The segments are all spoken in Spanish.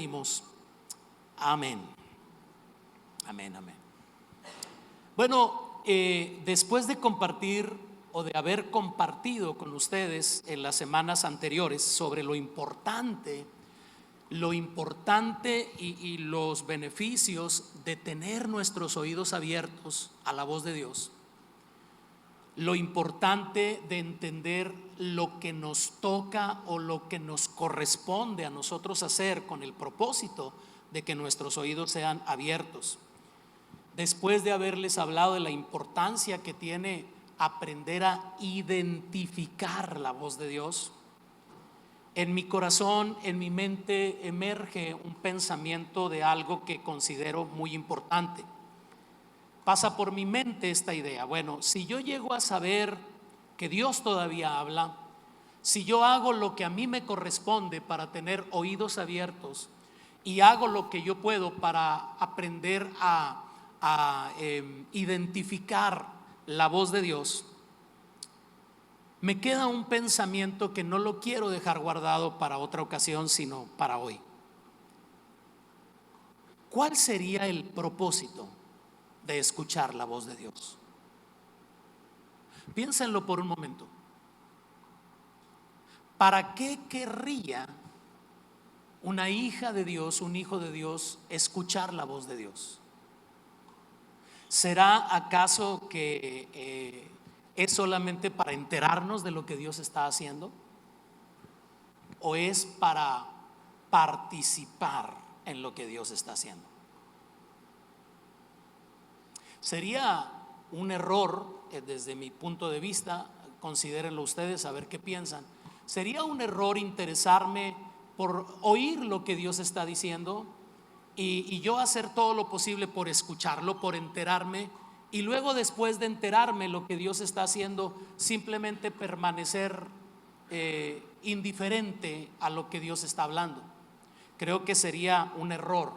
pedimos. Amén. Amén, amén. Bueno, después de compartir o de haber compartido con ustedes en las semanas anteriores sobre lo importante y los beneficios de tener nuestros oídos abiertos a la voz de Dios, lo importante de entender lo que nos toca o lo que nos corresponde a nosotros hacer con el propósito de que nuestros oídos sean abiertos. Después de haberles hablado de la importancia que tiene aprender a identificar la voz de Dios, en mi corazón, en mi mente emerge un pensamiento de algo que considero muy importante. Pasa por mi mente esta idea: bueno, si yo llego a saber que Dios todavía habla, si yo hago lo que a mí me corresponde para tener oídos abiertos y hago lo que yo puedo para aprender a identificar la voz de Dios, me queda un pensamiento que no lo quiero dejar guardado para otra ocasión, sino para hoy. ¿Cuál sería el propósito de escuchar la voz de Dios? Piénsenlo por un momento. ¿Para qué querría una hija de Dios, un hijo de Dios, escuchar la voz de Dios? ¿Será acaso que es solamente para enterarnos de lo que Dios está haciendo? ¿O es para participar en lo que Dios está haciendo? Sería un error, desde mi punto de vista, considérenlo ustedes, a ver qué piensan. Sería un error interesarme por oír lo que Dios está diciendo y yo hacer todo lo posible por escucharlo, por enterarme, y luego, después de enterarme lo que Dios está haciendo, simplemente permanecer indiferente a lo que Dios está hablando. Creo que sería un error.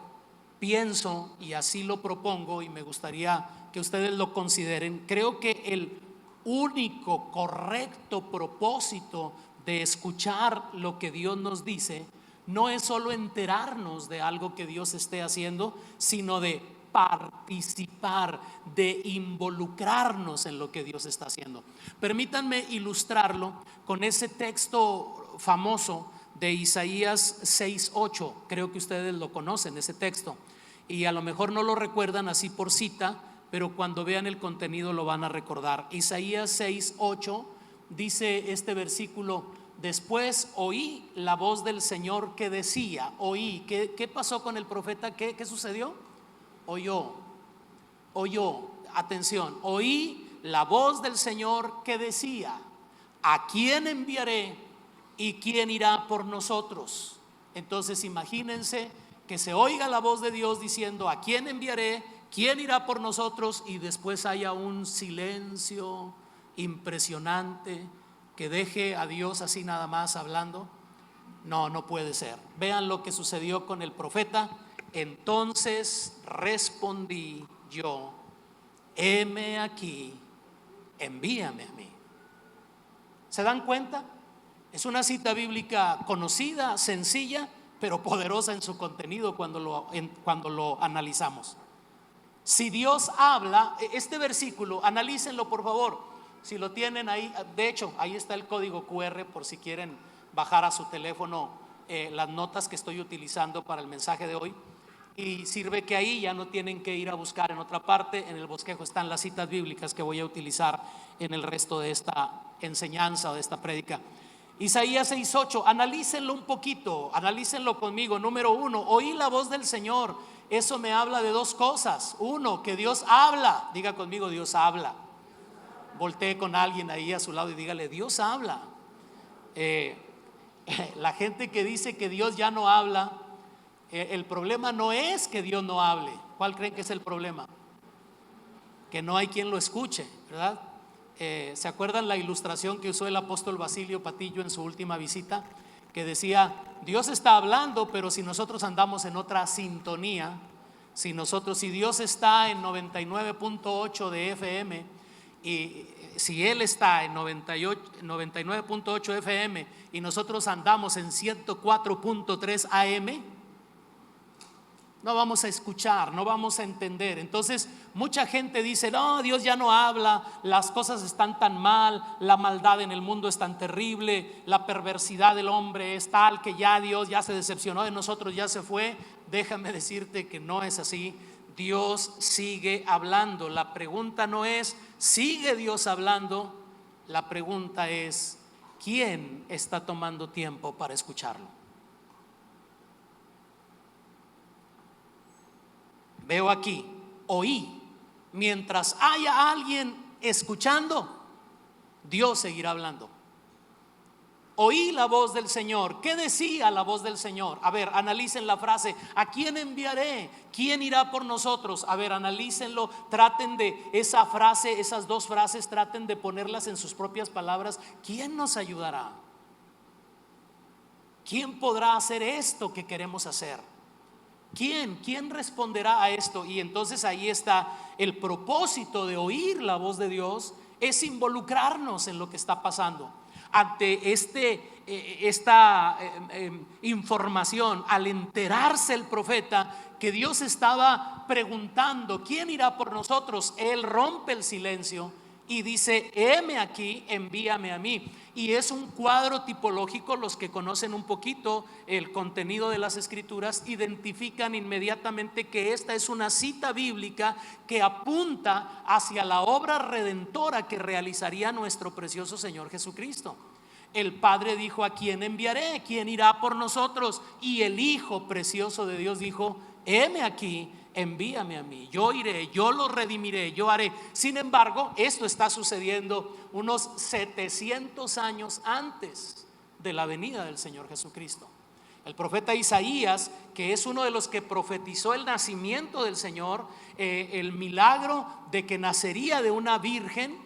Pienso, y así lo propongo, y me gustaría que ustedes lo consideren, creo que el único correcto propósito de escuchar lo que Dios nos dice no es solo enterarnos de algo que Dios esté haciendo, sino de participar, de involucrarnos en lo que Dios está haciendo. Permítanme ilustrarlo con ese texto famoso de Isaías 6:8. Creo que ustedes lo conocen, ese texto, y a lo mejor no lo recuerdan así por cita, pero cuando vean el contenido lo van a recordar. Isaías 6:8 dice este versículo: después oí la voz del Señor que decía. Oí, ¿qué pasó con el profeta? ¿Qué sucedió? Oyó, atención, oí la voz del Señor que decía: ¿a quién enviaré y quién irá por nosotros? Entonces imagínense que se oiga la voz de Dios diciendo: ¿a quién enviaré? ¿Quién irá por nosotros? Y después haya un silencio impresionante que deje a Dios así nada más hablando. No puede ser. Vean lo que sucedió con el profeta. Entonces respondí yo: heme aquí, envíame a mí. ¿Se dan cuenta? Es una cita bíblica conocida, sencilla, pero poderosa en su contenido cuando lo analizamos. Si Dios habla, este versículo, analícenlo por favor. Si lo tienen ahí, de hecho, ahí está el código QR por si quieren bajar a su teléfono las notas que estoy utilizando para el mensaje de hoy. Y sirve que ahí ya no tienen que ir a buscar en otra parte. En el bosquejo están las citas bíblicas que voy a utilizar en el resto de esta enseñanza o de esta prédica. Isaías 6:8, analícenlo un poquito, analícenlo conmigo. Número 1, oí la voz del Señor. Eso me habla de dos cosas. Uno, que Dios habla. Diga conmigo: Dios habla. Voltee con alguien ahí a su lado y dígale: Dios habla. La gente que dice que Dios ya no habla, el problema no es que Dios no hable. ¿Cuál creen que es el problema? Que no hay quien lo escuche, ¿verdad? ¿Se acuerdan la ilustración que usó el apóstol Basilio Patillo en su última visita? Que decía: Dios está hablando, pero si nosotros andamos en otra sintonía, si Dios está en 99.8 de FM, y si Él está en 99.8 FM y nosotros andamos en 104.3 AM, no vamos a escuchar, no vamos a entender. Entonces mucha gente dice: no, Dios ya no habla, las cosas están tan mal, la maldad en el mundo es tan terrible, la perversidad del hombre es tal que ya Dios ya se decepcionó de nosotros, ya se fue. Déjame decirte que no es así. Dios sigue hablando. La pregunta no es ¿sigue Dios hablando? La pregunta es ¿quién está tomando tiempo para escucharlo? Veo aquí, oí. Mientras haya alguien escuchando, Dios seguirá hablando. Oí la voz del Señor. ¿Qué decía la voz del Señor? A ver, analicen la frase: ¿a quién enviaré? ¿Quién irá por nosotros? A ver, analícenlo, traten de esa frase, esas dos frases, traten de ponerlas en sus propias palabras. ¿Quién nos ayudará? ¿Quién podrá hacer esto que queremos hacer? ¿Quién responderá a esto? Y entonces ahí está el propósito de oír la voz de Dios, es involucrarnos en lo que está pasando. Ante esta información, al enterarse el profeta que Dios estaba preguntando ¿quién irá por nosotros?, él rompe el silencio y dice: heme aquí, envíame a mí. Y es un cuadro tipológico. Los que conocen un poquito el contenido de las escrituras identifican inmediatamente que esta es una cita bíblica que apunta hacia la obra redentora que realizaría nuestro precioso Señor Jesucristo. El Padre dijo: ¿a quién enviaré? ¿Quién irá por nosotros? Y el Hijo precioso de Dios dijo: heme aquí, envíame a mí, yo iré, yo lo redimiré, yo haré. Sin embargo, esto está sucediendo unos 700 años antes de la venida del Señor Jesucristo. El profeta Isaías, que es uno de los que profetizó el nacimiento del Señor, el milagro de que nacería de una virgen,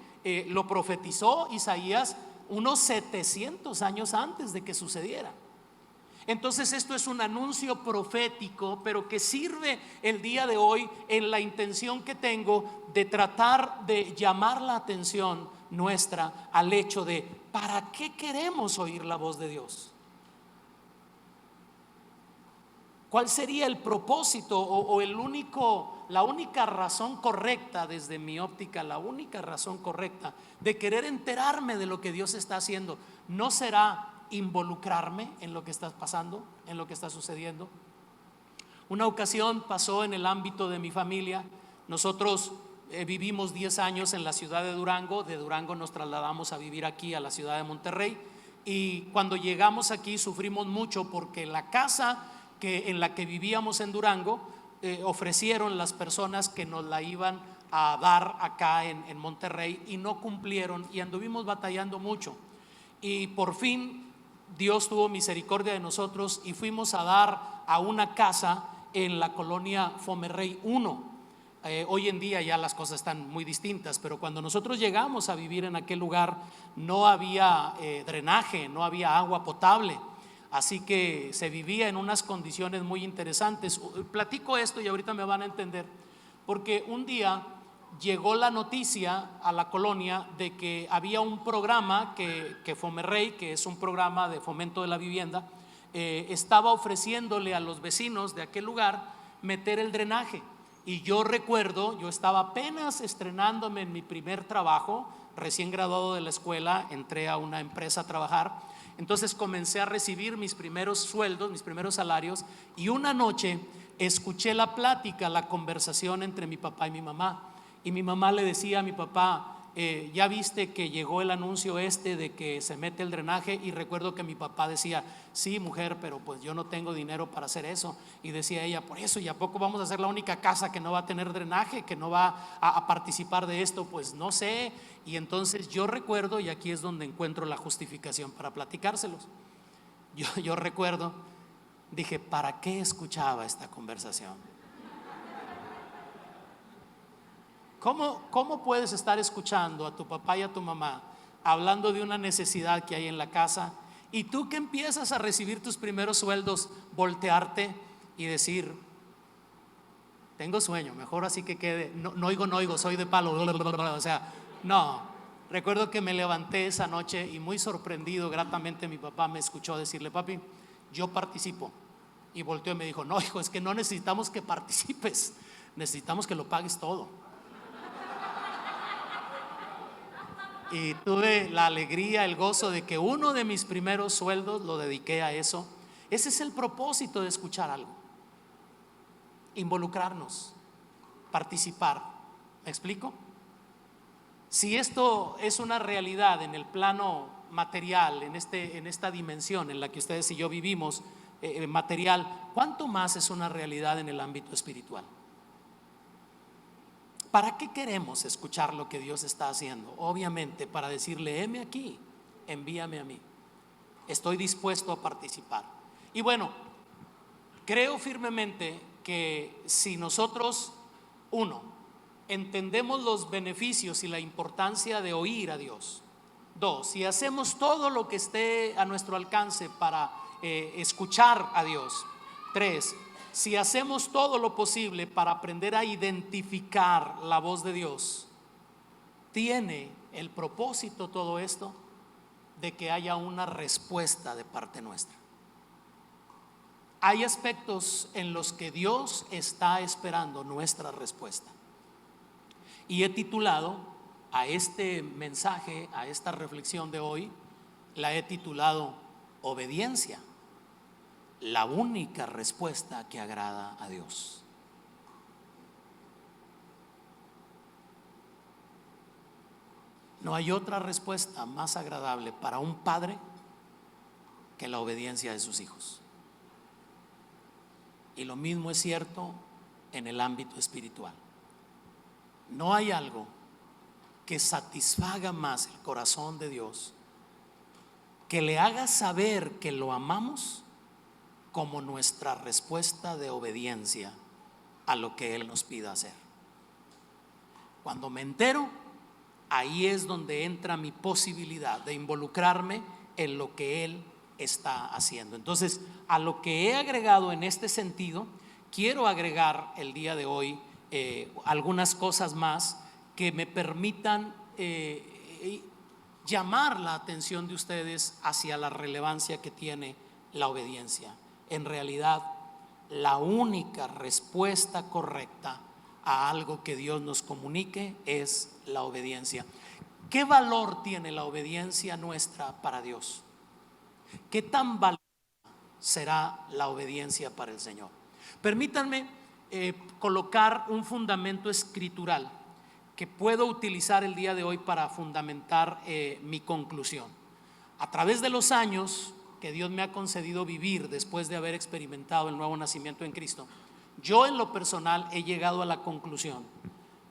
lo profetizó Isaías unos 700 años antes de que sucediera. Entonces esto es un anuncio profético, pero que sirve el día de hoy en la intención que tengo de tratar de llamar la atención nuestra al hecho de ¿para qué queremos oír la voz de Dios? ¿Cuál sería el propósito o la única razón correcta, desde mi óptica, la única razón correcta de querer enterarme de lo que Dios está haciendo? ¿No será involucrarme en lo que está pasando, en lo que está sucediendo? Una ocasión pasó en el ámbito de mi familia. Nosotros vivimos 10 años en la ciudad de Durango. De Durango nos trasladamos a vivir aquí a la ciudad de Monterrey, y cuando llegamos aquí sufrimos mucho porque la casa en la que vivíamos en Durango ofrecieron las personas que nos la iban a dar acá en Monterrey, y no cumplieron, y anduvimos batallando mucho. Y por fin Dios tuvo misericordia de nosotros y fuimos a dar a una casa en la colonia Fomerrey 1. Hoy en día ya las cosas están muy distintas, pero cuando nosotros llegamos a vivir en aquel lugar no había drenaje, no había agua potable, así que se vivía en unas condiciones muy interesantes. Platico esto y ahorita me van a entender, porque un día llegó la noticia a la colonia de que había un programa que Fomerrey, que es un programa de fomento de la vivienda, estaba ofreciéndole a los vecinos de aquel lugar meter el drenaje. Y yo recuerdo, yo estaba apenas estrenándome en mi primer trabajo, recién graduado de la escuela, entré a una empresa a trabajar. Entonces comencé a recibir mis primeros sueldos, mis primeros salarios, y una noche escuché la plática, la conversación entre mi papá y mi mamá. Y mi mamá le decía a mi papá: ya viste que llegó el anuncio de que se mete el drenaje. Y recuerdo que mi papá decía: sí, mujer, pero pues yo no tengo dinero para hacer eso. Y decía ella: por eso, ¿y a poco vamos a ser la única casa que no va a tener drenaje, que no va a participar de esto? Pues no sé. Y entonces yo recuerdo, y aquí es donde encuentro la justificación para platicárselos, yo recuerdo, dije: ¿para qué escuchaba esta conversación? ¿Cómo puedes estar escuchando a tu papá y a tu mamá hablando de una necesidad que hay en la casa, y tú que empiezas a recibir tus primeros sueldos, voltearte y decir: tengo sueño, mejor así que quede, no oigo, soy de palo? O sea, no. Recuerdo que me levanté esa noche y muy sorprendido, gratamente, mi papá me escuchó decirle: papi, yo participo Y volteó y me dijo: no, hijo, es que no necesitamos que participes, necesitamos que lo pagues todo. Y tuve la alegría, el gozo de que uno de mis primeros sueldos lo dediqué a eso. Ese es el propósito de escuchar algo: involucrarnos, participar. ¿Me explico? Si esto es una realidad en el plano material, en esta dimensión en la que ustedes y yo vivimos, material, ¿cuánto más es una realidad en el ámbito espiritual? ¿Para qué queremos escuchar lo que Dios está haciendo? Obviamente para decirle: heme aquí, envíame a mí, estoy dispuesto a participar. Y bueno, creo firmemente que si nosotros, uno, entendemos los beneficios y la importancia de oír a Dios; dos, si hacemos todo lo que esté a nuestro alcance para escuchar a Dios; tres, si hacemos todo lo posible para aprender a identificar la voz de Dios, tiene el propósito todo esto de que haya una respuesta de parte nuestra. Hay aspectos en los que Dios está esperando nuestra respuesta. Y he titulado a este mensaje, a esta reflexión de hoy, la he titulado: obediencia, la única respuesta que agrada a Dios. No hay otra respuesta más agradable para un padre que la obediencia de sus hijos. Y lo mismo es cierto en el ámbito espiritual. No hay algo que satisfaga más el corazón de Dios, que le haga saber que lo amamos, como nuestra respuesta de obediencia a lo que Él nos pida hacer. Cuando me entero, ahí es donde entra mi posibilidad de involucrarme en lo que Él está haciendo. Entonces, a lo que he agregado en este sentido, quiero agregar el día de hoy algunas cosas más que me permitan llamar la atención de ustedes hacia la relevancia que tiene la obediencia. En realidad, la única respuesta correcta a algo que Dios nos comunique es la obediencia. ¿Qué valor tiene la obediencia nuestra para Dios? ¿Qué tan valiosa será la obediencia para el Señor? Permítanme colocar un fundamento escritural que puedo utilizar el día de hoy para fundamentar mi conclusión. A través de los años que Dios me ha concedido vivir después de haber experimentado el nuevo nacimiento en Cristo, yo en lo personal he llegado a la conclusión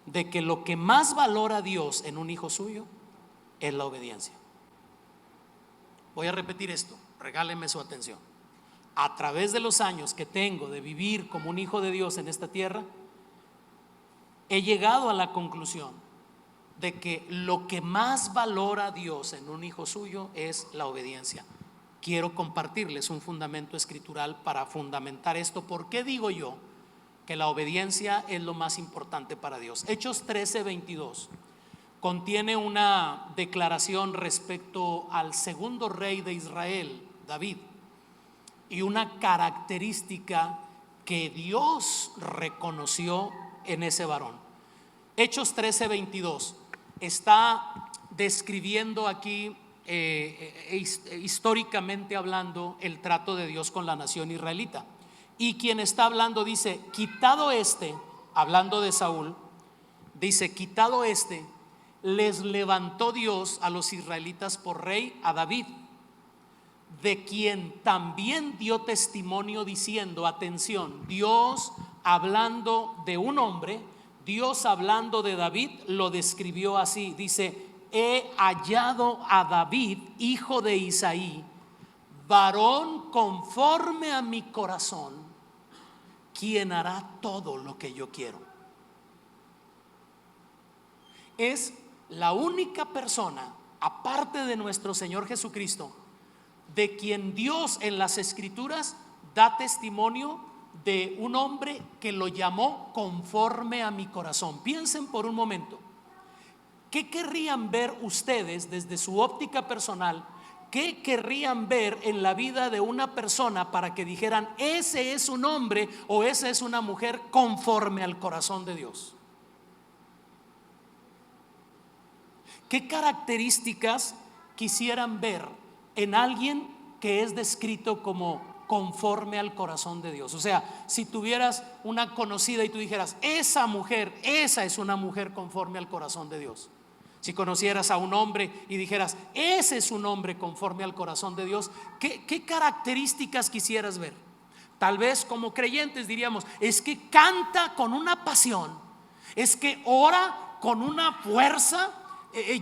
de que lo que más valora Dios en un hijo suyo es la obediencia. Voy a repetir esto, regálenme su atención. A través de los años que tengo de vivir como un hijo de Dios en esta tierra, he llegado a la conclusión de que lo que más valora Dios en un hijo suyo es la obediencia. Quiero compartirles un fundamento escritural para fundamentar esto. ¿Por qué digo yo que la obediencia es lo más importante para Dios? Hechos 13:22 contiene una declaración respecto al segundo rey de Israel, David, y una característica que Dios reconoció en ese varón. Hechos 13:22 está describiendo aquí históricamente hablando el trato de Dios con la nación israelita, y quien está hablando dice: quitado este, hablando de Saúl, dice: quitado este, les levantó Dios a los israelitas por rey a David, de quien también dio testimonio diciendo, atención, Dios hablando de un hombre, Dios hablando de David, lo describió así, dice: he hallado a David, hijo de Isaí, varón conforme a mi corazón, quien hará todo lo que yo quiero. Es la única persona, aparte de nuestro Señor Jesucristo, de quien Dios en las Escrituras da testimonio de un hombre que lo llamó conforme a mi corazón. Piensen por un momento, ¿qué querrían ver ustedes desde su óptica personal ¿qué querrían ver en la vida de una persona para que dijeran, ese es un hombre o esa es una mujer conforme al corazón de Dios? ¿Qué características quisieran ver en alguien que es descrito como conforme al corazón de Dios? O sea, si tuvieras una conocida y tú dijeras, esa mujer, esa es una mujer conforme al corazón de Dios. Si conocieras a un hombre y dijeras, ese es un hombre conforme al corazón de Dios, ¿qué características quisieras ver? Tal vez como creyentes diríamos, es que canta con una pasión, es que ora con una fuerza,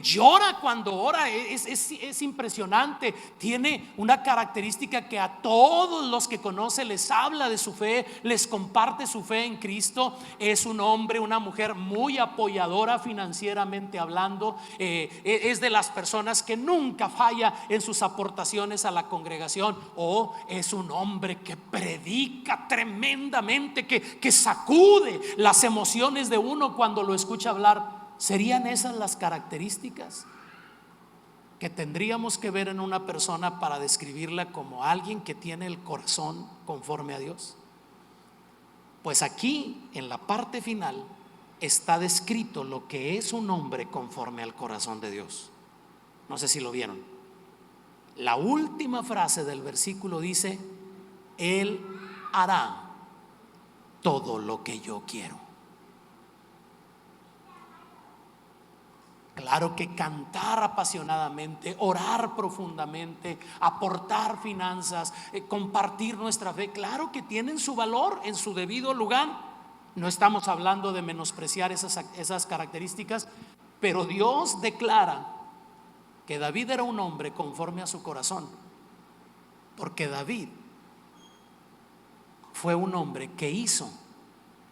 llora cuando ora, es impresionante. Tiene una característica que a todos los que conoce les habla de su fe, les comparte su fe en Cristo. Es un hombre, una mujer muy apoyadora financieramente hablando, es de las personas que nunca falla en sus aportaciones a la congregación, o es un hombre que predica tremendamente, que sacude las emociones de uno cuando lo escucha hablar. ¿Serían esas las características que tendríamos que ver en una persona para describirla como alguien que tiene el corazón conforme a Dios? Pues aquí en la parte final está descrito lo que es un hombre conforme al corazón de Dios. No sé si lo vieron. La última frase del versículo dice, Él hará todo lo que yo quiero. Claro que cantar apasionadamente, orar profundamente, aportar finanzas, compartir nuestra fe, claro que tienen su valor en su debido lugar. No estamos hablando de menospreciar esas características, pero Dios declara que David era un hombre conforme a su corazón, porque David fue un hombre que hizo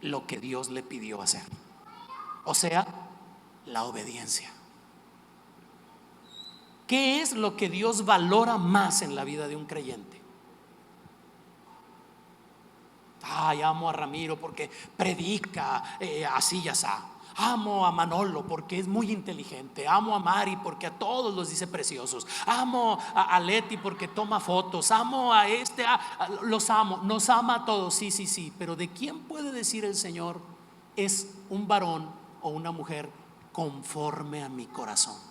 lo que Dios le pidió hacer, o sea, la obediencia. ¿Qué es lo que Dios valora más en la vida de un creyente? Ay, amo a Ramiro porque predica así y así. Amo a Manolo porque es muy inteligente. Amo a Mari porque a todos los dice preciosos. Amo a Leti porque toma fotos. Amo a los amo. Nos ama a todos, sí. Pero ¿de quién puede decir el Señor es un varón o una mujer conforme a mi corazón?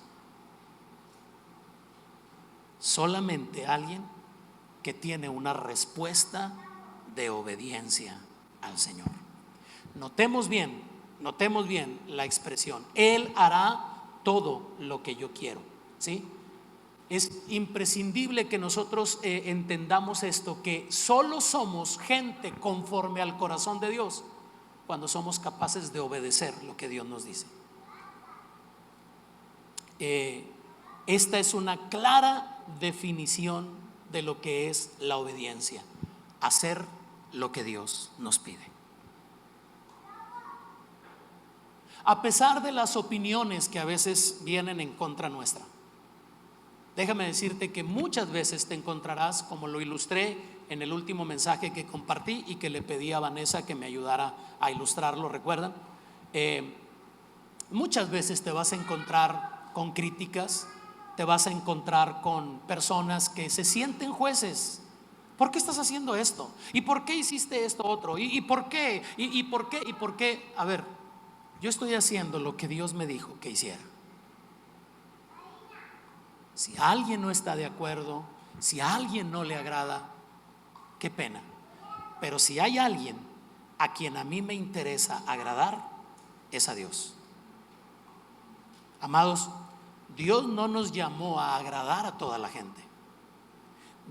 Solamente alguien que tiene una respuesta de obediencia al Señor. Notemos bien la expresión, Él hará todo lo que yo quiero, ¿sí? Es imprescindible que nosotros entendamos esto, que solo somos gente conforme al corazón de Dios cuando somos capaces de obedecer lo que Dios nos dice. Esta es una clara definición de lo que es la obediencia: hacer lo que Dios nos pide. A pesar de las opiniones que a veces vienen en contra nuestra, déjame decirte que muchas veces te encontrarás, como lo ilustré en el último mensaje que compartí y que le pedí a Vanessa que me ayudara a ilustrarlo, ¿recuerdan? Muchas veces te vas a encontrar con críticas, te vas a encontrar con personas que se sienten jueces. ¿Por qué estás haciendo esto? ¿Y por qué hiciste esto otro? ¿Y por qué? ¿Y por qué? ¿Y por qué? A ver, yo estoy haciendo lo que Dios me dijo que hiciera. Si alguien no está de acuerdo, si a alguien no le agrada, qué pena. Pero si hay alguien a quien a mí me interesa agradar, es a Dios. Amados, Dios no nos llamó a agradar a toda la gente.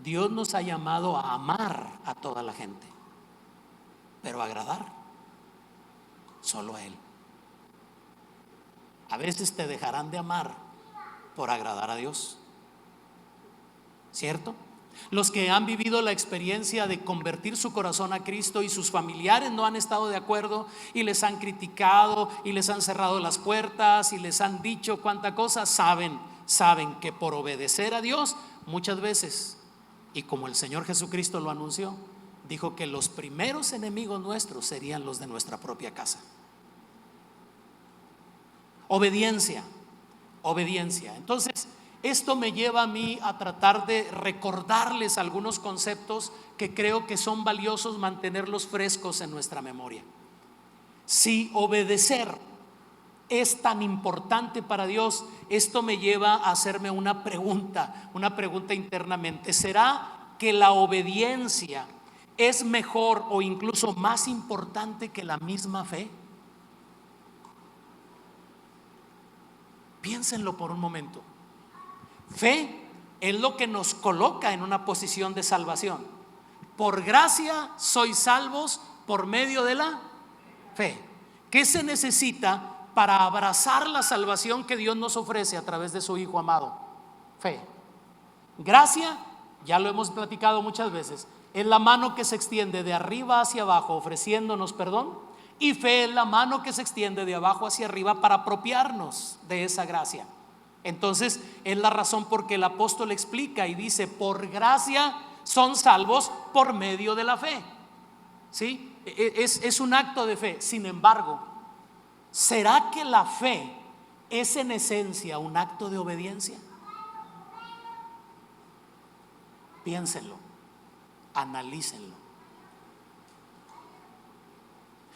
Dios nos ha llamado a amar a toda la gente, pero agradar solo a Él. A veces te dejarán de amar por agradar a Dios, ¿cierto? Los que han vivido la experiencia de convertir su corazón a Cristo y sus familiares no han estado de acuerdo y les han criticado y les han cerrado las puertas y les han dicho cuánta cosa, saben que por obedecer a Dios muchas veces, y como el Señor Jesucristo lo anunció, dijo que los primeros enemigos nuestros serían los de nuestra propia casa. Obediencia. Entonces, esto me lleva a mí a tratar de recordarles algunos conceptos que creo que son valiosos mantenerlos frescos en nuestra memoria. Si obedecer es tan importante para Dios, esto me lleva a hacerme una pregunta internamente. ¿Será que la obediencia es mejor o incluso más importante que la misma fe? Piénsenlo por un momento. Fe es lo que nos coloca en una posición de salvación. Por gracia sois salvos por medio de la fe. ¿Qué se necesita para abrazar la salvación que Dios nos ofrece a través de su Hijo amado? Fe. Gracia, ya lo hemos platicado muchas veces, es la mano que se extiende de arriba hacia abajo ofreciéndonos perdón, y fe es la mano que se extiende de abajo hacia arriba para apropiarnos de esa gracia. Entonces es la razón por que el apóstol explica y dice: por gracia son salvos por medio de la fe. ¿Sí? Es un acto de fe. Sin embargo, ¿será que la fe es en esencia un acto de obediencia? Piénsenlo, analícenlo.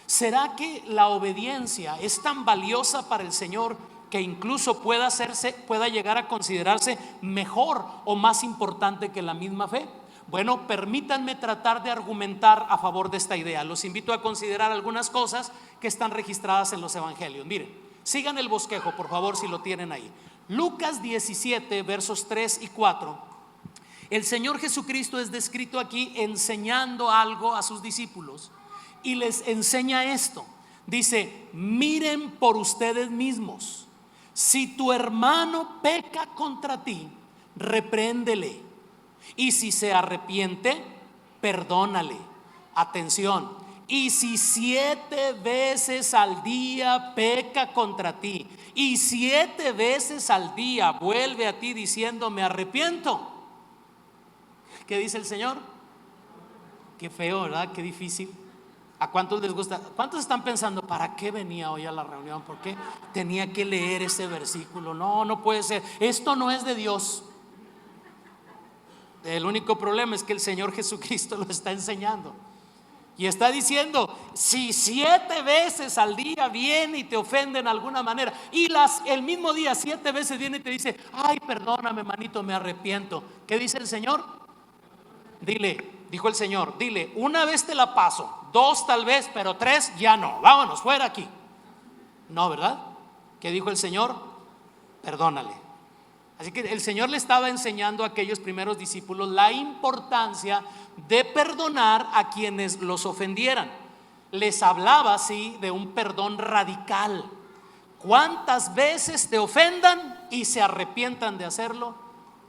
¿Será que la obediencia es tan valiosa para el Señor que incluso pueda llegar a considerarse mejor o más importante que la misma fe? Bueno, permítanme tratar de argumentar a favor de esta idea. Los invito a considerar algunas cosas que están registradas en los evangelios. Miren, sigan el bosquejo, por favor, si lo tienen ahí. Lucas 17, versos 3 y 4. El Señor Jesucristo es descrito aquí enseñando algo a sus discípulos y les enseña esto. Dice: miren por ustedes mismos. Si tu hermano peca contra ti, repréndele, y si se arrepiente, perdónale. Atención: y si 7 veces al día peca contra ti, y 7 veces al día vuelve a ti diciendo me arrepiento, ¿qué dice el Señor? Qué feo, ¿verdad? Qué difícil. ¿A cuántos les gusta? ¿Cuántos están pensando para qué venía hoy a la reunión? ¿Por qué tenía que leer ese versículo? No puede ser. Esto no es de Dios. El único problema es que el Señor Jesucristo lo está enseñando y está diciendo: si 7 veces al día viene y te ofende en alguna manera, y el mismo día 7 veces viene y te dice ay, perdóname, manito, me arrepiento, ¿qué dice el Señor? Dijo el Señor, dile: 1 vez te la paso, 2 tal vez, pero 3 ya no, vámonos fuera aquí. No, ¿verdad? ¿Qué dijo el Señor? Perdónale. Así que el Señor le estaba enseñando a aquellos primeros discípulos la importancia de perdonar a quienes los ofendieran. Les hablaba así de un perdón radical. ¿Cuántas veces te ofendan y se arrepientan de hacerlo?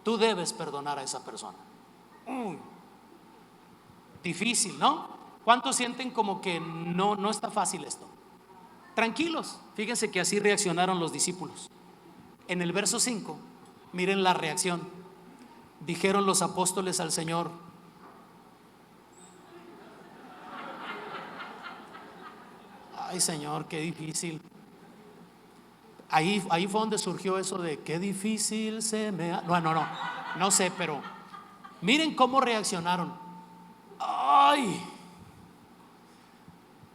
Tú debes perdonar a esa persona. Difícil, ¿no? ¿Cuántos sienten como que no está fácil esto? Tranquilos, fíjense que así reaccionaron los discípulos. En el verso 5, miren la reacción. Dijeron los apóstoles al Señor: ay, Señor, qué difícil. Ahí fue donde surgió eso de qué difícil se me ha... No sé, pero miren cómo reaccionaron. Ay,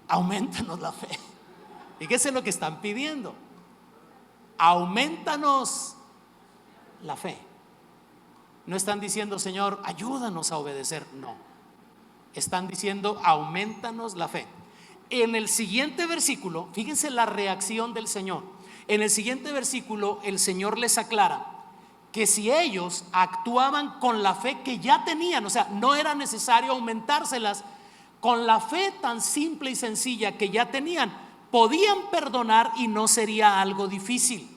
aumentanos la fe. Fíjense lo que están pidiendo: aumentanos la fe. No están diciendo Señor, ayúdanos a obedecer. No, están diciendo aumentanos la fe. En el siguiente versículo, fíjense la reacción del Señor. En el siguiente versículo el Señor les aclara que si ellos actuaban con la fe que ya tenían, o sea, no era necesario aumentárselas, con la fe tan simple y sencilla que ya tenían, podían perdonar y no sería algo difícil.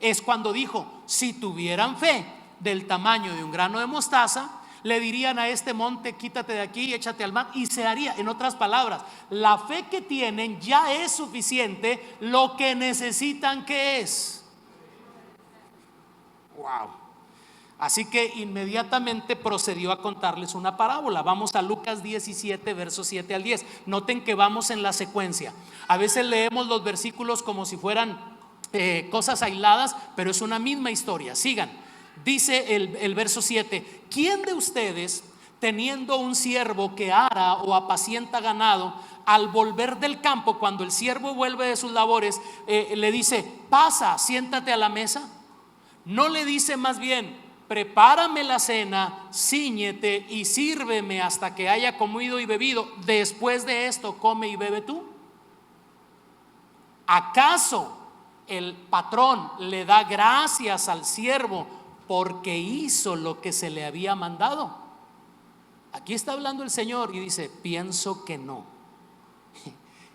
Es cuando dijo: si tuvieran fe del tamaño de un grano de mostaza, le dirían a este monte: quítate de aquí y échate al mar, y se haría. En otras palabras, la fe que tienen ya es suficiente. Lo que necesitan, ¿qué es? Wow. Así que inmediatamente procedió a contarles una parábola. Vamos a Lucas 17, versos 7 al 10. Noten que vamos en la secuencia. A veces leemos los versículos como si fueran cosas aisladas, pero es una misma historia. Sigan. Dice el verso 7: ¿quién de ustedes, teniendo un siervo que ara o apacienta ganado, al volver del campo, cuando el siervo vuelve de sus labores, le dice: pasa, siéntate a la mesa? No le dice más bien: prepárame la cena, cíñete y sírveme hasta que haya comido y bebido. Después de esto, come y bebe tú. ¿Acaso el patrón le da gracias al siervo porque hizo lo que se le había mandado? Aquí está hablando el Señor y dice: pienso que no.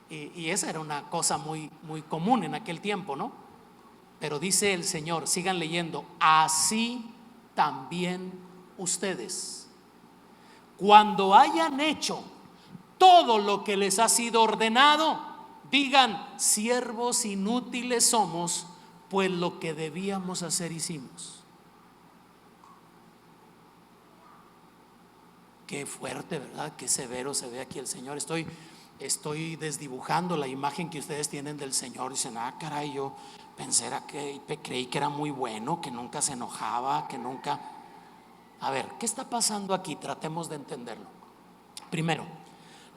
Y esa era una cosa muy común en aquel tiempo, ¿no? Pero dice el Señor, sigan leyendo: así también ustedes, cuando hayan hecho todo lo que les ha sido ordenado, digan: siervos inútiles somos, pues lo que debíamos hacer hicimos. Qué fuerte, ¿verdad? Qué severo se ve aquí el Señor. Estoy desdibujando la imagen que ustedes tienen del Señor. Dicen: ah, caray, yo creí que era muy bueno, que nunca se enojaba, que nunca... A ver, ¿qué está pasando aquí? Tratemos de entenderlo. Primero,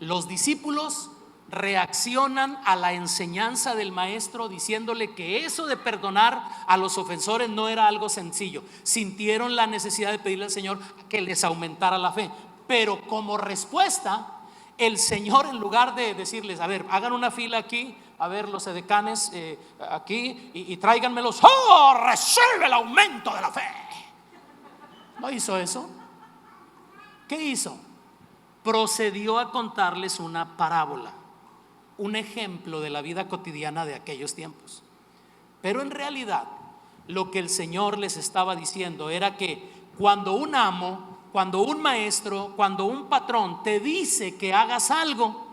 los discípulos reaccionan a la enseñanza del maestro diciéndole que eso de perdonar a los ofensores no era algo sencillo. Sintieron la necesidad de pedirle al Señor que les aumentara la fe, pero como respuesta, el Señor, en lugar de decirles: a ver, hagan una fila aquí, a ver, los edecanes aquí, y tráiganmelos, ¡oh, recibe el aumento de la fe! No hizo eso. ¿Qué hizo? Procedió a contarles una parábola, un ejemplo de la vida cotidiana de aquellos tiempos. Pero en realidad, lo que el Señor les estaba diciendo era que cuando un amo, cuando un maestro, cuando un patrón te dice que hagas algo,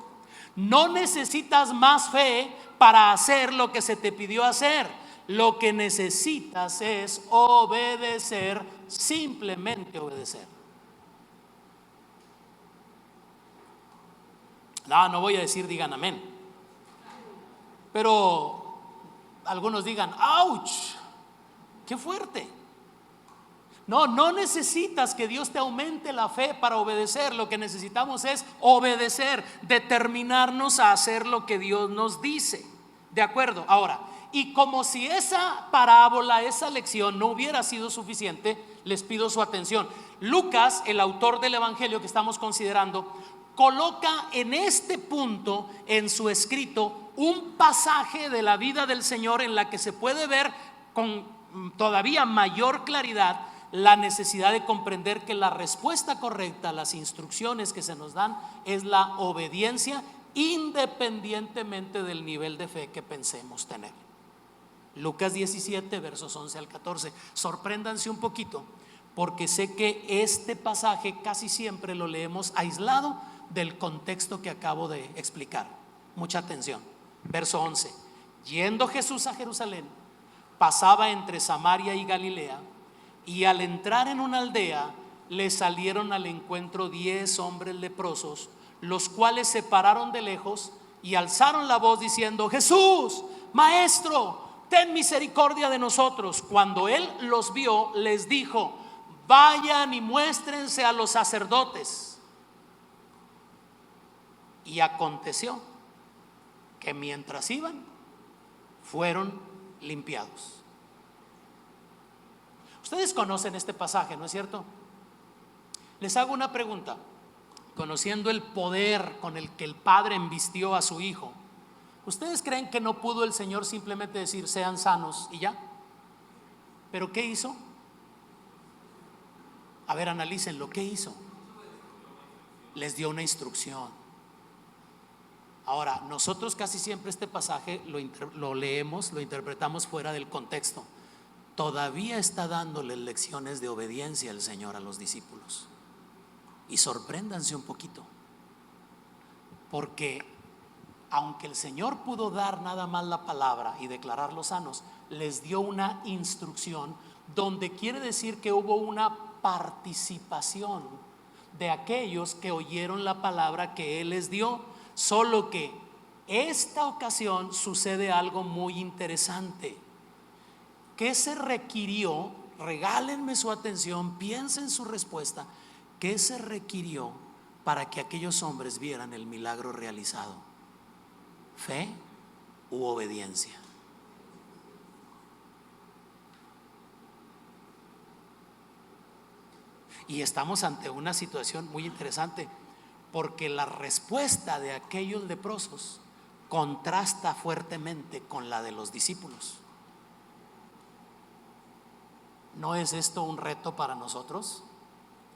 no necesitas más fe para hacer lo que se te pidió hacer. Lo que necesitas es obedecer, simplemente obedecer. No voy a decir digan amén, pero algunos digan: ¡ouch! ¡Qué fuerte! No necesitas que Dios te aumente la fe para obedecer. Lo que necesitamos es obedecer, determinarnos a hacer lo que Dios nos dice. ¿De acuerdo? Ahora, y como si esa parábola, esa lección no hubiera sido suficiente, les pido su atención. Lucas, el autor del evangelio que estamos considerando, coloca en este punto en su escrito un pasaje de la vida del Señor en la que se puede ver con todavía mayor claridad la necesidad de comprender que la respuesta correcta a las instrucciones que se nos dan es la obediencia, independientemente del nivel de fe que pensemos tener. Lucas 17, versos 11 al 14. Sorpréndanse un poquito, porque sé que este pasaje casi siempre lo leemos aislado del contexto que acabo de explicar. Mucha atención. Verso 11: yendo Jesús a Jerusalén, pasaba entre Samaria y Galilea, y al entrar en una aldea, le salieron al encuentro 10 hombres leprosos, los cuales se pararon de lejos y alzaron la voz diciendo: Jesús, Maestro, ten misericordia de nosotros. Cuando él los vio, les dijo: vayan y muéstrense a los sacerdotes. Y aconteció que mientras iban, fueron limpiados. Ustedes conocen este pasaje, ¿no es cierto? Les hago una pregunta. Conociendo el poder con el que el Padre embistió a su Hijo, ¿ustedes creen que no pudo el Señor simplemente decir: sean sanos y ya? ¿Pero qué hizo? A ver, analícenlo. ¿Qué hizo? Les dio una instrucción. Ahora, nosotros casi siempre este pasaje lo leemos, lo interpretamos fuera del contexto. Todavía está dándole lecciones de obediencia el Señor a los discípulos. Y sorpréndanse un poquito, porque aunque el Señor pudo dar nada más la palabra y declararlos sanos, les dio una instrucción donde quiere decir que hubo una participación de aquellos que oyeron la palabra que Él les dio. Solo que esta ocasión sucede algo muy interesante. ¿Qué se requirió regálenme su atención, piensen su respuesta. ¿Qué se requirió para que aquellos hombres vieran el milagro realizado? ¿Fe u obediencia? Y estamos ante una situación muy interesante, porque la respuesta de aquellos leprosos contrasta fuertemente con la de los discípulos. ¿No es esto un reto para nosotros?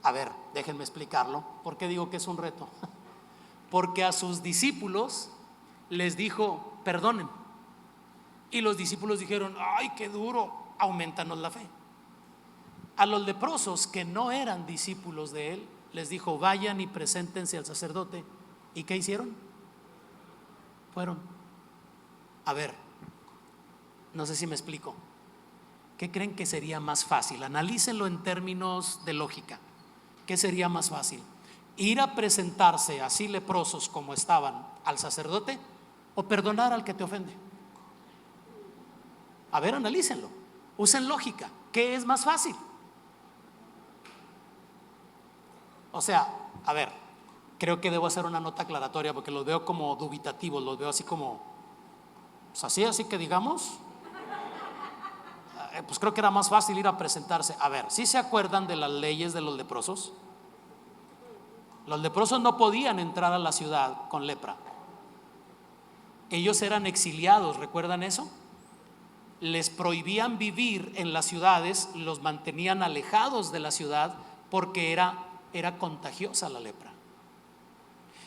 A ver, déjenme explicarlo. ¿Por qué digo que es un reto? Porque a sus discípulos les dijo: perdonen. Y los discípulos dijeron: ay, qué duro, aumentanos la fe. A los leprosos, que no eran discípulos de él, les dijo: vayan y preséntense al sacerdote. ¿Y qué hicieron? Fueron. A ver, no sé si me explico. ¿Qué creen que sería más fácil? Analícenlo en términos de lógica. ¿Qué sería más fácil? ¿Ir a presentarse así leprosos como estaban al sacerdote, o perdonar al que te ofende? A ver, analícenlo, usen lógica. ¿Qué es más fácil? O sea, a ver, creo que debo hacer una nota aclaratoria, porque los veo como dubitativos, los veo así como, pues así que digamos, pues creo que era más fácil ir a presentarse. A ver, ¿sí se acuerdan de las leyes de los leprosos? Los leprosos no podían entrar a la ciudad con lepra. Ellos eran exiliados, ¿recuerdan eso? Les prohibían vivir en las ciudades, los mantenían alejados de la ciudad, porque era contagiosa la lepra.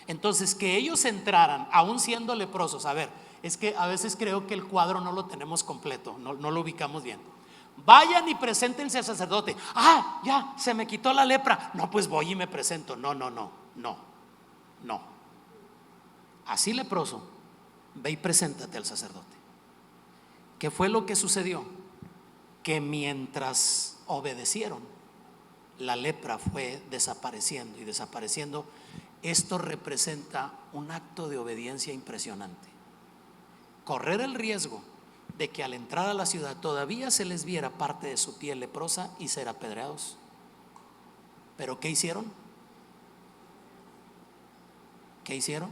Entonces, que ellos entraran aún siendo leprosos, a ver, es que a veces creo que el cuadro no lo tenemos completo, no lo ubicamos bien. Vayan y preséntense al sacerdote. Ah, ya, se me quitó la lepra. No, pues voy y me presento. No. Así leproso, ve y preséntate al sacerdote. ¿Qué fue lo que sucedió? Que mientras obedecieron, la lepra fue desapareciendo y desapareciendo. Esto representa un acto de obediencia impresionante. Correr el riesgo de que al entrar a la ciudad todavía se les viera parte de su piel leprosa y ser apedreados. ¿Pero qué hicieron? ¿Qué hicieron?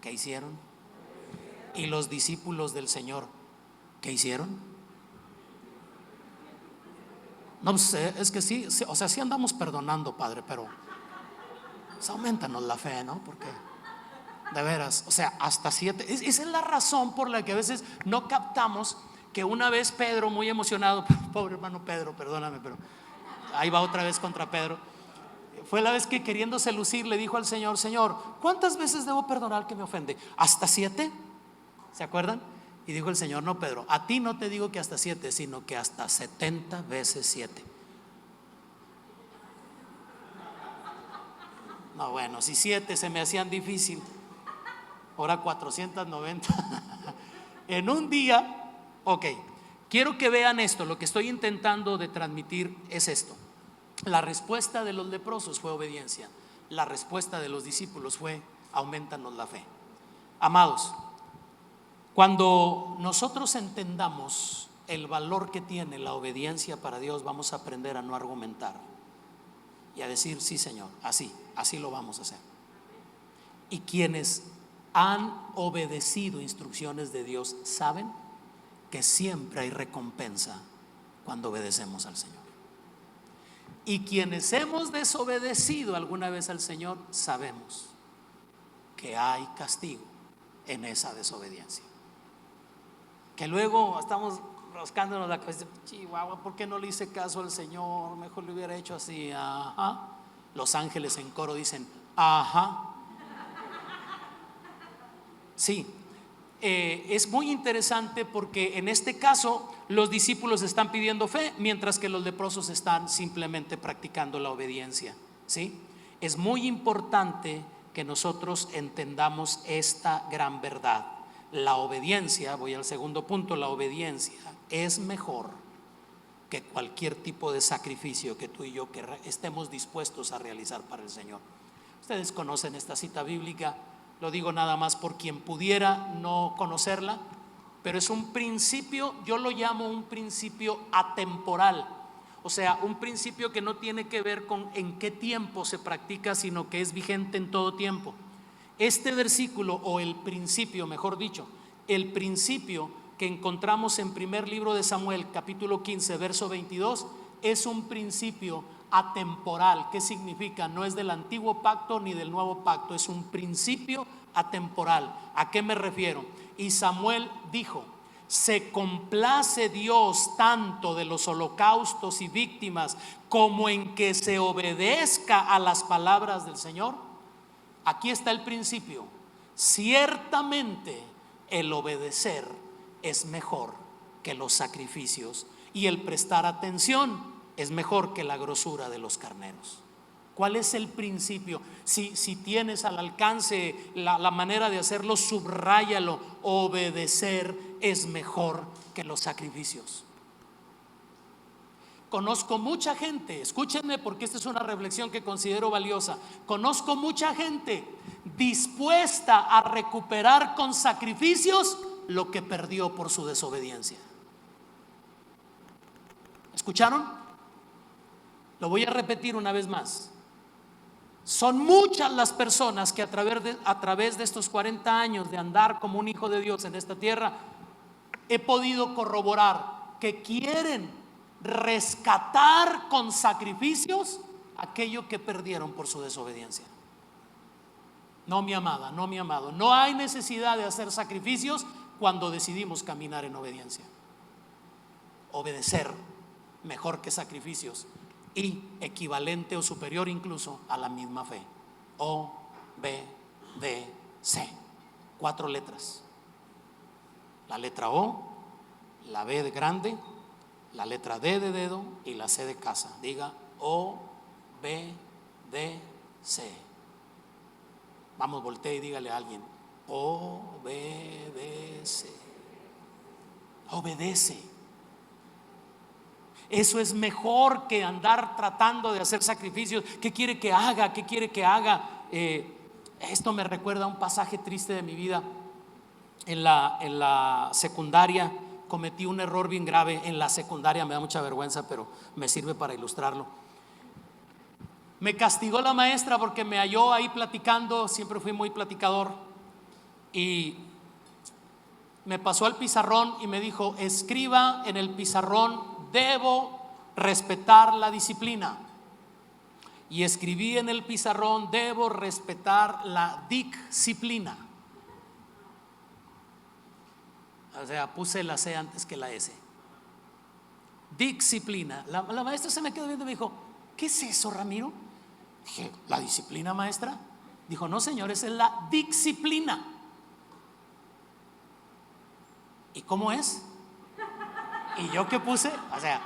¿Qué hicieron? Y los discípulos del Señor, ¿qué hicieron? No sé, es que sí, o sea, sí andamos perdonando, Padre, pero pues aumentanos la fe, ¿no? Porque de veras, o sea, hasta 7. Esa es la razón por la que a veces no captamos que una vez Pedro, muy emocionado, pobre hermano Pedro, perdóname, pero ahí va otra vez contra Pedro. Fue la vez que, queriéndose lucir, le dijo al Señor: Señor, ¿cuántas veces debo perdonar al que me ofende? ¿Hasta 7? ¿Se acuerdan? Y dijo el Señor: no, Pedro, a ti no te digo que hasta 7, sino que hasta 70 veces 7. No, bueno, si 7 se me hacían difícil, ahora 490 en un día. Ok, quiero que vean esto. Lo que estoy intentando de transmitir es esto. La respuesta de los leprosos fue obediencia. La respuesta de los discípulos fue: aumentanos la fe. Amados, cuando nosotros entendamos el valor que tiene la obediencia para Dios, vamos a aprender a no argumentar y a decir: sí, Señor, así lo vamos a hacer. Y quienes han obedecido instrucciones de Dios saben que siempre hay recompensa cuando obedecemos al Señor. Y quienes hemos desobedecido alguna vez al Señor, sabemos que hay castigo en esa desobediencia. Que luego estamos rascándonos la cabeza: Chihuahua, ¿por qué no le hice caso al Señor? Mejor le hubiera hecho así. Ajá. Los ángeles en coro dicen: ajá. Sí, es muy interesante, porque en este caso los discípulos están pidiendo fe, mientras que los leprosos están simplemente practicando la obediencia. ¿Sí? Es muy importante que nosotros entendamos esta gran verdad. La obediencia, voy al segundo punto, la obediencia es mejor que cualquier tipo de sacrificio que tú y yo estemos dispuestos a realizar para el Señor. Ustedes conocen esta cita bíblica, lo digo nada más por quien pudiera no conocerla. pero es un principio, yo lo llamo un principio atemporal. O sea, un principio que no tiene que ver con en qué tiempo se practica, sino que es vigente en todo tiempo. Este versículo, o el principio, mejor dicho, el principio que encontramos en primer libro de Samuel, capítulo 15, verso 22, es un principio atemporal. ¿Qué significa? No es del antiguo pacto ni del nuevo pacto, es un principio atemporal. ¿A qué me refiero? Y Samuel dijo: ¿se complace Dios tanto de los holocaustos y víctimas como en que se obedezca a las palabras del Señor? Aquí está el principio. Ciertamente el obedecer es mejor que los sacrificios, y el prestar atención es mejor que la grosura de los carneros. ¿Cuál es el principio? Si tienes al alcance la manera de hacerlo, subráyalo. Obedecer es mejor que los sacrificios. Conozco mucha gente, escúchenme porque esta es una reflexión que considero valiosa. Conozco mucha gente dispuesta a recuperar con sacrificios lo que perdió por su desobediencia. ¿Escucharon? Lo voy a repetir una vez más. Son muchas las personas que a través de estos 40 años de andar como un hijo de Dios en esta tierra, he podido corroborar que quieren rescatar con sacrificios aquello que perdieron por su desobediencia. No, mi amada, no, mi amado, no hay necesidad de hacer sacrificios cuando decidimos caminar en obediencia. Obedecer mejor que sacrificios, y equivalente o superior incluso a la misma fe. O, B, D, C. 4 letras. La letra O, la B de grande, la letra D de dedo y la C de casa. Diga O, B, D, C. Vamos, voltee y dígale a alguien: obedece. Obedece. Eso es mejor que andar tratando de hacer sacrificios. ¿Qué quiere que haga? ¿Qué quiere que haga? Esto me recuerda a un pasaje triste de mi vida. En la secundaria cometí un error bien grave. En la secundaria, me da mucha vergüenza, pero me sirve para ilustrarlo. Me castigó la maestra porque me halló ahí platicando. Siempre fui muy platicador. Y me pasó al pizarrón y me dijo: escriba en el pizarrón: debo respetar la disciplina. Y escribí en el pizarrón: debo respetar la disciplina. O sea, puse la C antes que la S. Disciplina. La maestra se me quedó viendo y me dijo: ¿qué es eso, Ramiro? Dije: ¿la disciplina, maestra? Dijo: no, señor, esa es la disciplina. ¿Y cómo es? ¿Y yo qué puse? O sea,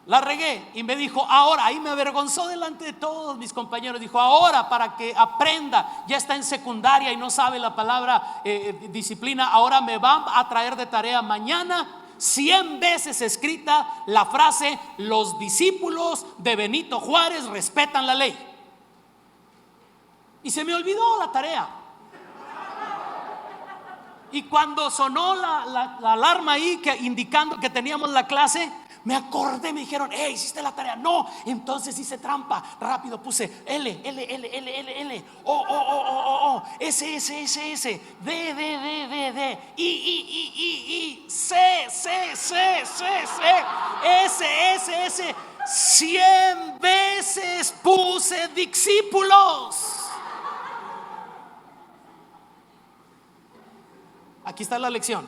la regué. Y me dijo: ahora, ahí me avergonzó delante de todos mis compañeros. Dijo: ahora, para que aprenda, ya está en secundaria y no sabe la palabra disciplina, ahora me va a traer de tarea mañana 100 veces escrita la frase: los discípulos de Benito Juárez respetan la ley. Y se me olvidó la tarea. Y cuando sonó la alarma ahí indicando que teníamos la clase, me acordé, me dijeron: hey, ¿hiciste la tarea? No, entonces hice trampa. Rápido puse L, O, S, D, I, C, S. 100 veces puse discípulos. Aquí está la lección.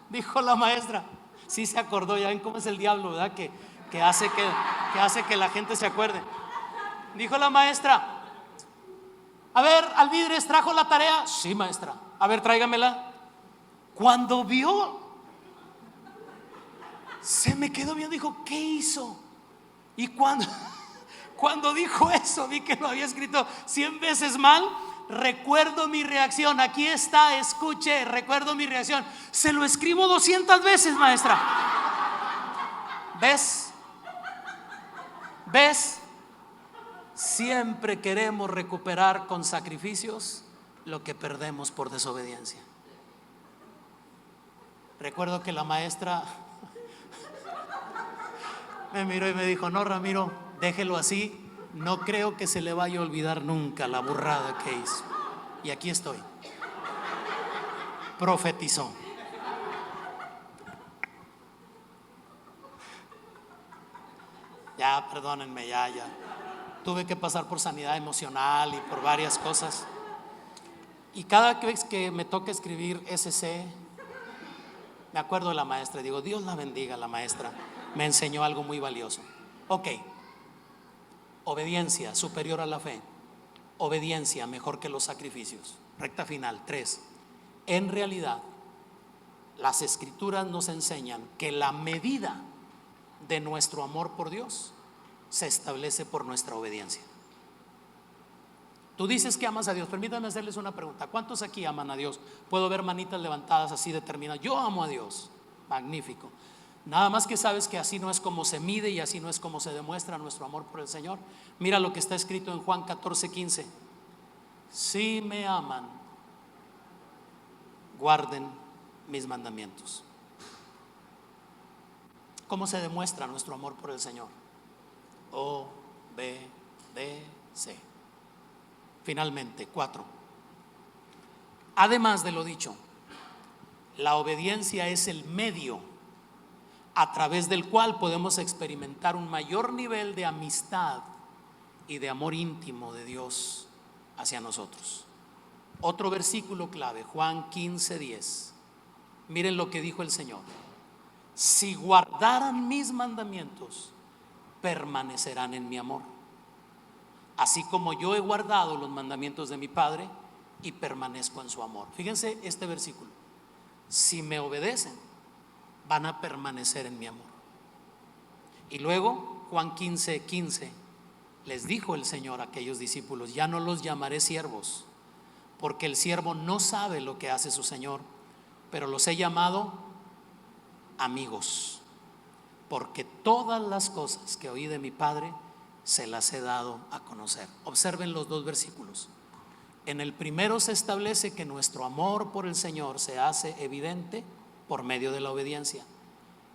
Dijo la maestra. Sí se acordó. Ya ven cómo es el diablo, ¿verdad? Que hace que la gente se acuerde. Dijo la maestra: a ver, Alvidres, ¿trajo la tarea? Sí, maestra. A ver, tráigamela. Cuando vio, se me quedó viendo. Dijo: ¿qué hizo? Y cuando dijo eso, vi que lo había escrito 100 veces mal. Recuerdo mi reacción. Aquí está, escuche. Recuerdo mi reacción. Se lo escribo 200 veces, maestra. ¿Ves? Siempre queremos recuperar con sacrificios lo que perdemos por desobediencia. Recuerdo que la maestra me miró y me dijo: no, Ramiro, déjelo así, no creo que se le vaya a olvidar nunca la burrada que hizo. Y aquí estoy. Profetizó. Ya, perdónenme, ya. Tuve que pasar por sanidad emocional y por varias cosas. Y cada vez que me toca escribir SC, me acuerdo de la maestra y digo: Dios la bendiga, la maestra me enseñó algo muy valioso. Ok, obediencia superior a la fe, obediencia mejor que los sacrificios. Recta final, 3. En realidad, las escrituras nos enseñan que la medida de nuestro amor por Dios se establece por nuestra obediencia. Tú dices que amas a Dios. Permítanme hacerles una pregunta: ¿cuántos aquí aman a Dios? Puedo ver manitas levantadas así determinadas. Yo amo a Dios. Magnífico. Nada más que sabes que así no es como se mide y así no es como se demuestra nuestro amor por el Señor. Mira lo que está escrito en Juan 14:15. Si me aman, guarden mis mandamientos. ¿Cómo se demuestra nuestro amor por el Señor? Obedece. Finalmente, 4. Además de lo dicho, la obediencia es el medio a través del cual podemos experimentar un mayor nivel de amistad y de amor íntimo de Dios hacia nosotros. Otro versículo clave, Juan 15:10. Miren lo que dijo el Señor: si guardaran mis mandamientos, permanecerán en mi amor, así como yo he guardado los mandamientos de mi Padre y permanezco en su amor. Fíjense este versículo: si me obedecen, van a permanecer en mi amor. Y luego Juan 15:15, les dijo el Señor a aquellos discípulos: ya no los llamaré siervos, porque el siervo no sabe lo que hace su Señor, pero los he llamado amigos, porque todas las cosas que oí de mi Padre se las he dado a conocer. Observen los dos versículos. En el primero se establece que nuestro amor por el Señor se hace evidente por medio de la obediencia,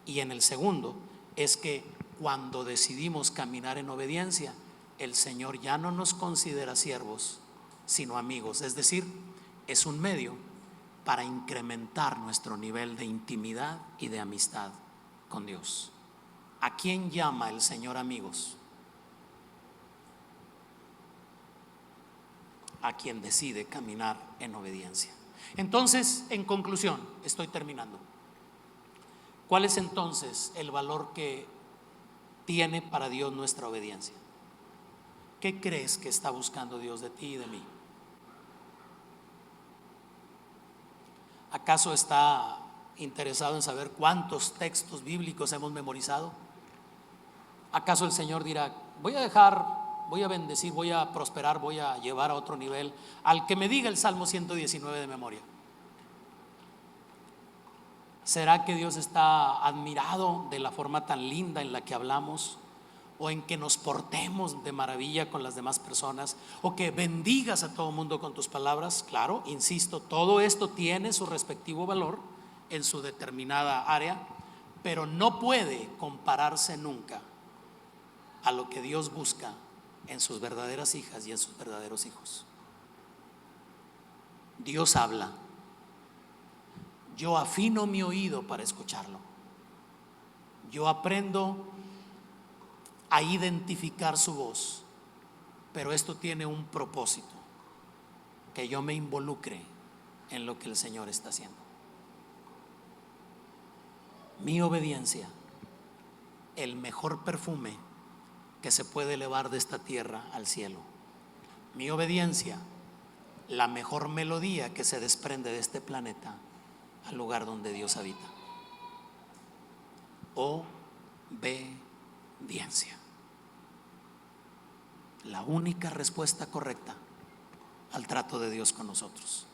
y en el segundo es que cuando decidimos caminar en obediencia, el Señor ya no nos considera siervos, sino amigos. Es decir, es un medio para incrementar nuestro nivel de intimidad y de amistad con Dios. ¿A quién llama el Señor amigos? A quien decide caminar en obediencia. Entonces, en conclusión, estoy terminando. ¿Cuál es entonces el valor que tiene para Dios nuestra obediencia? ¿Qué crees que está buscando Dios de ti y de mí? ¿Acaso está interesado en saber cuántos textos bíblicos hemos memorizado? ¿Acaso el Señor dirá: voy a bendecir, voy a prosperar, voy a llevar a otro nivel al que me diga el Salmo 119 de memoria? ¿Será que Dios está admirado de la forma tan linda en la que hablamos, o en que nos portemos de maravilla con las demás personas, o que bendigas a todo mundo con tus palabras? Claro, insisto, todo esto tiene su respectivo valor en su determinada área, pero no puede compararse nunca a lo que Dios busca en sus verdaderas hijas y en sus verdaderos hijos. Dios habla. Yo afino mi oído para escucharlo. Yo aprendo a identificar su voz, pero esto tiene un propósito: que yo me involucre en lo que el Señor está haciendo. Mi obediencia, el mejor perfume que se puede elevar de esta tierra al cielo. Mi obediencia, la mejor melodía que se desprende de este planeta al lugar donde Dios habita. Obediencia. La única respuesta correcta al trato de Dios con nosotros.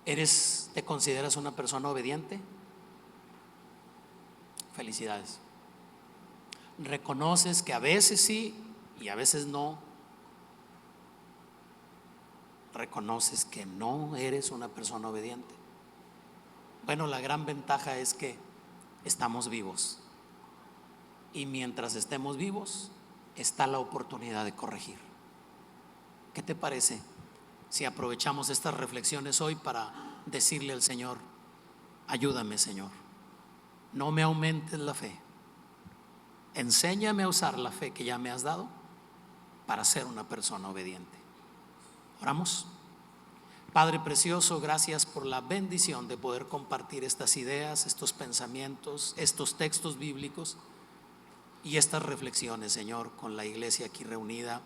¿Te consideras una persona obediente? Felicidades. ¿Reconoces que a veces sí y a veces no? ¿Reconoces que no eres una persona obediente? Bueno, la gran ventaja es que estamos vivos. Y mientras estemos vivos, está la oportunidad de corregir. ¿Qué te parece si aprovechamos estas reflexiones hoy para decirle al Señor: ayúdame, Señor, no me aumentes la fe, enséñame a usar la fe que ya me has dado para ser una persona obediente? Oramos. Padre precioso, gracias por la bendición de poder compartir estas ideas, estos pensamientos, estos textos bíblicos y estas reflexiones, Señor, con la iglesia aquí reunida.